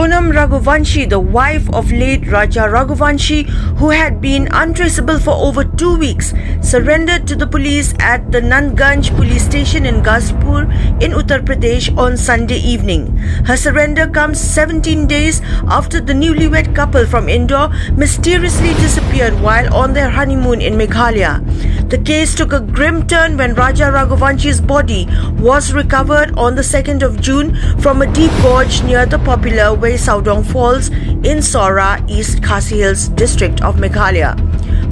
Sonam Raghuvanshi, the wife of late Raja Raghuvanshi, who had been untraceable for over 2 weeks, surrendered to the police at the Nandganj police station in Ghazipur in Uttar Pradesh on Sunday evening. Her surrender comes 17 days after the newlywed couple from Indore mysteriously disappeared while on their honeymoon in Meghalaya. The case took a grim turn when Raja Raghuvanshi's body was recovered on the 2nd of June from a deep gorge near the popular Wai Saudong Falls in Sora, East Khasi Hills district of Meghalaya.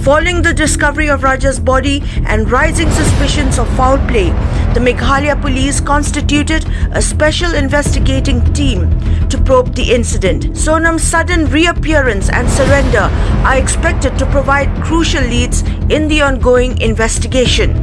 Following the discovery of Raja's body and rising suspicions of foul play, the Meghalaya police constituted a special investigating team to probe the incident. Sonam's sudden reappearance and surrender are expected to provide crucial leads in the ongoing investigation.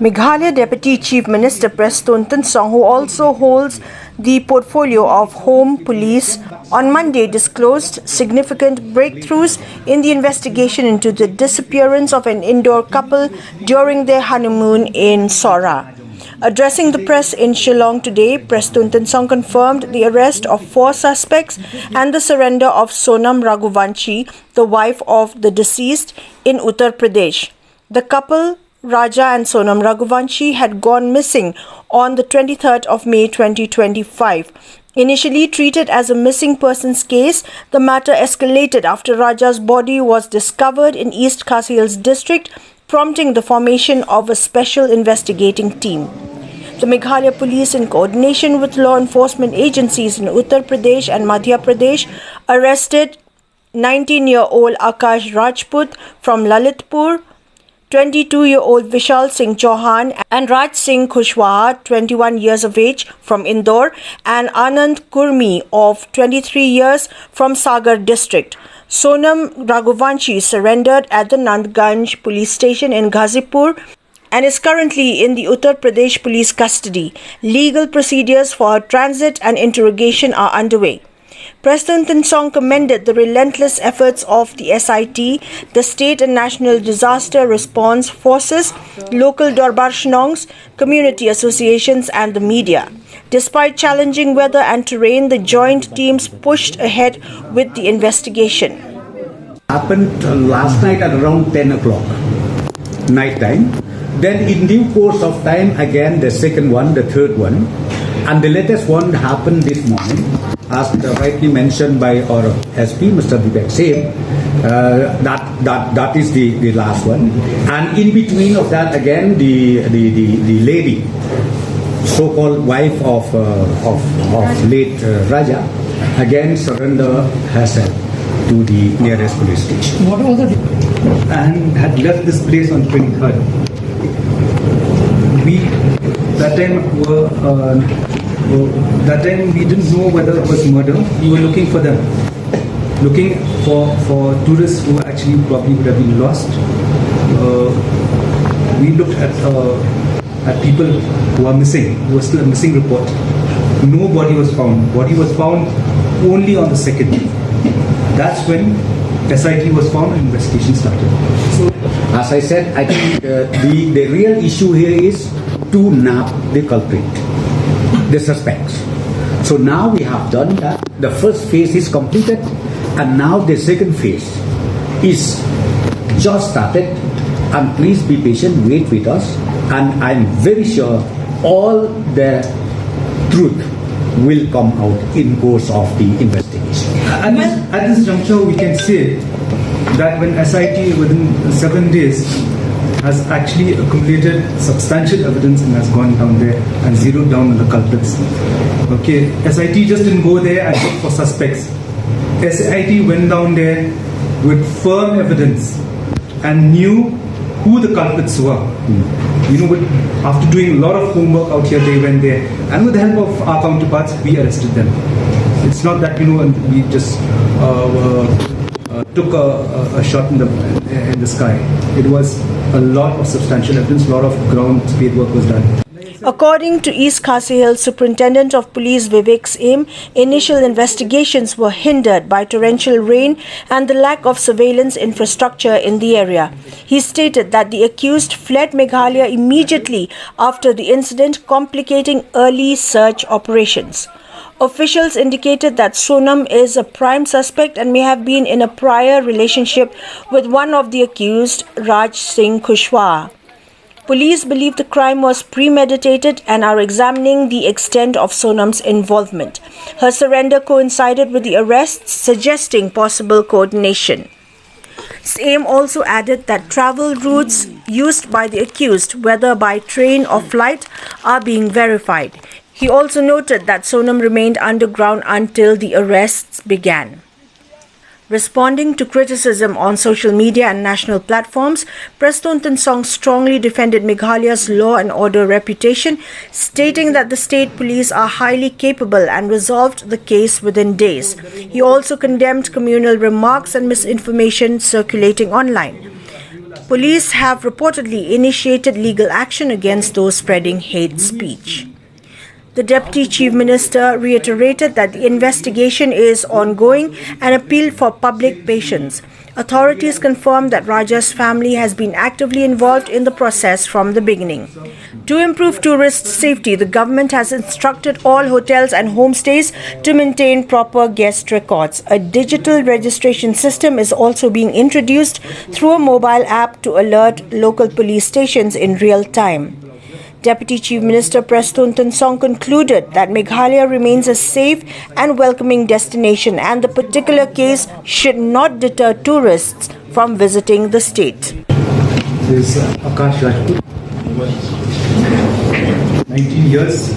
Meghalaya Deputy Chief Minister Preston Tensong, who also holds the portfolio of Home Police, on Monday disclosed significant breakthroughs in the investigation into the disappearance of an Indore couple during their honeymoon in Sora. Addressing the press in Shillong today, Preston Tensong confirmed the arrest of 4 suspects and the surrender of Sonam Raghuvanshi, the wife of the deceased, in Uttar Pradesh. The couple, Raja and Sonam Raghuvanshi, had gone missing on the 23rd of May 2025. Initially treated as a missing persons case, the matter escalated after Raja's body was discovered in East Khasi Hills district, prompting the formation of a special investigating team. The Meghalaya police, in coordination with law enforcement agencies in Uttar Pradesh and Madhya Pradesh, arrested 19-year-old Akash Rajput from Lalitpur, 22-year-old Vishal Singh Chauhan and Raj Singh Kushwaha, 21 years of age, from Indore, and Anand Kurmi of 23 years from Sagar district. Sonam Raghuvanshi surrendered at the Nandganj police station in Ghazipur and is currently in the Uttar Pradesh police custody. Legal procedures for her transit and interrogation are underway. Preston Tensong commended the relentless efforts of the SIT, the State and National Disaster Response Forces, local Dorbar Shnongs, community associations and the media. Despite challenging weather and terrain, the joint teams pushed ahead with the investigation. Happened last night at around 10 o'clock, night time. Then in due course of time, again the second one, the third one, and the latest one happened this morning, as rightly mentioned by our SP, Mr. Vivek said, that is the last one. And in between of that, again, the lady, so-called wife of late Raja, again surrender herself to the nearest police station. What was it? And had left this place on 23rd. That time we didn't know whether it was murder. We were looking for them, looking for tourists who actually probably would have been lost. We looked at people who are missing, who are still a missing report. No body was found. Body was found only on the 2nd. That's when SIT was found and investigation started. So, as I said, I think the real issue here is to nab the culprit, the suspects. So now we have done that. The first phase is completed, and now the second phase is just started. And please be patient, wait with us, and I'm very sure all the truth will come out in course of the investigation. At this juncture, we can say that when SIT within 7 days has actually accumulated substantial evidence and has gone down there and zeroed down on the culprits. Okay, SIT just didn't go there and look for suspects. SIT went down there with firm evidence and knew who the culprits were. You know, after doing a lot of homework out here, they went there, and with the help of our counterparts, we arrested them. It's not that, you know, we just took a shot in the sky. It was a lot of substantial evidence, a lot of ground spade work was done. According to East Khasi Hills Superintendent of Police Vivek Singh, initial investigations were hindered by torrential rain and the lack of surveillance infrastructure in the area. He stated that the accused fled Meghalaya immediately after the incident, complicating early search operations. Officials indicated that Sonam is a prime suspect and may have been in a prior relationship with one of the accused, Raj Singh Kushwaha. Police believe the crime was premeditated and are examining the extent of Sonam's involvement. Her surrender coincided with the arrests, suggesting possible coordination. Same also added that travel routes used by the accused, whether by train or flight, are being verified. He also noted that Sonam remained underground until the arrests began. Responding to criticism on social media and national platforms, Prestone Tinsong strongly defended Meghalaya's law and order reputation, stating that the state police are highly capable and resolved the case within days. He also condemned communal remarks and misinformation circulating online. Police have reportedly initiated legal action against those spreading hate speech. The Deputy Chief Minister reiterated that the investigation is ongoing and appealed for public patience. Authorities confirmed that Raja's family has been actively involved in the process from the beginning. To improve tourist safety, the government has instructed all hotels and homestays to maintain proper guest records. A digital registration system is also being introduced through a mobile app to alert local police stations in real time. Deputy Chief Minister Prestone Tinsong concluded that Meghalaya remains a safe and welcoming destination and the particular case should not deter tourists from visiting the state. This is Akash Rajput, 19 years,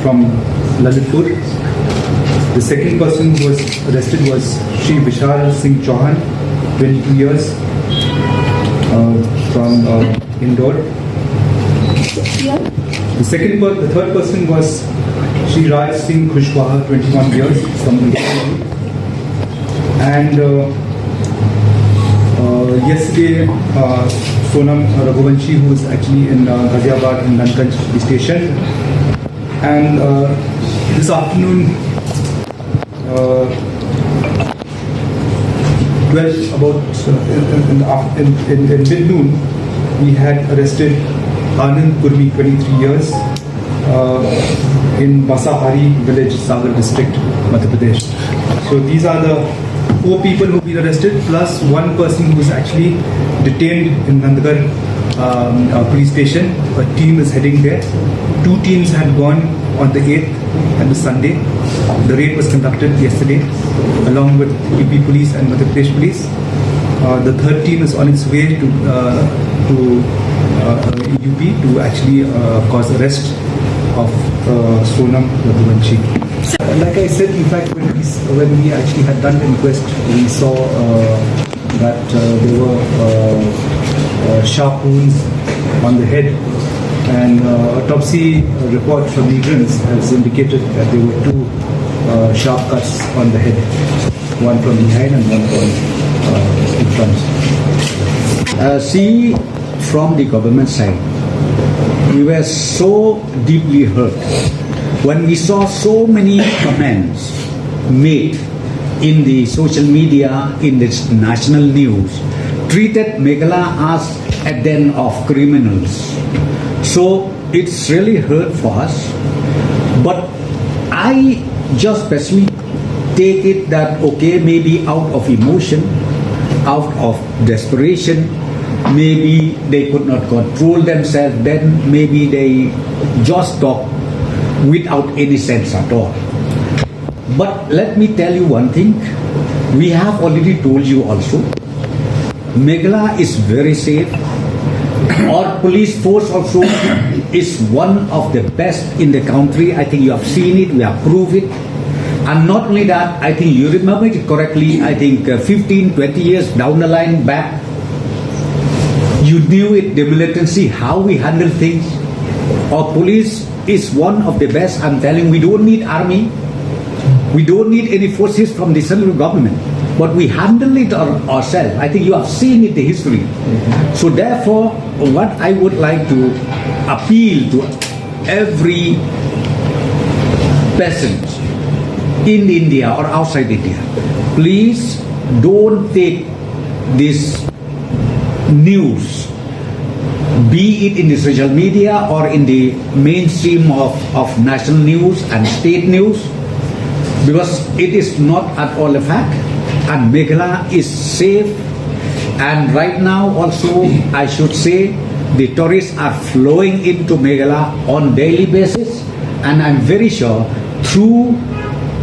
from Lalitpur. The second person who was arrested was Shri Vishal Singh Chauhan, 22 years, from Indore. The third person was Shri Raj Singh Kushwaha, 21 years, from Indore. And yesterday, Sonam Raghuvanshi, who is actually in Ghaziabad in Nankanj station. And this afternoon, 12 about in mid-noon, we had arrested Anand Kurmi, 23 years, in Basahari village, Sagar district, Madhya Pradesh. So these are the 4 people who have been arrested, plus one person who is actually detained in Nandgarh police station. A team is heading there. 2 teams had gone on the 8th and the Sunday. The raid was conducted yesterday along with UP police and Madhya Pradesh police. The third team is on its way to UP to actually cause arrest of Sonam Raghuvanshi. Like I said, in fact, when we actually had done the inquest, we saw that there were sharp wounds on the head, and autopsy report from migrants has indicated that there were 2 sharp cuts on the head, one from behind and one from in front. See, from the government side, we were so deeply hurt when we saw so many comments made in the social media, in the national news, treated Meghalaya as a den of criminals. So it's really hurt for us. But I just personally take it that, okay, maybe out of emotion, out of desperation, maybe they could not control themselves, then maybe they just talk without any sense at all. But let me tell you one thing, we have already told you also, Meghalaya is very safe. Our police force also is one of the best in the country. I think you have seen it, we have proved it. And not only that, I think you remember it correctly, I think 15, 20 years down the line back, you knew it, the militancy, how we handle things. Our police is one of the best. I'm telling you, we don't need army. We don't need any forces from the central government. but we handle it ourselves. I think you have seen it, the history. So therefore, what I would like to appeal to every person in India or outside India, please don't take this news, be it in the social media or in the mainstream of national news and state news, because it is not at all a fact. And Meghalaya is safe, and right now also I should say the tourists are flowing into Meghalaya on daily basis, and I'm very sure through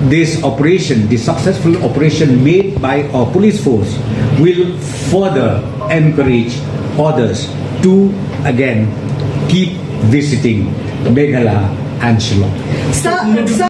this operation, the successful operation made by our police force, will further encourage others to again keep visiting Meghalaya and Shillong. Sir,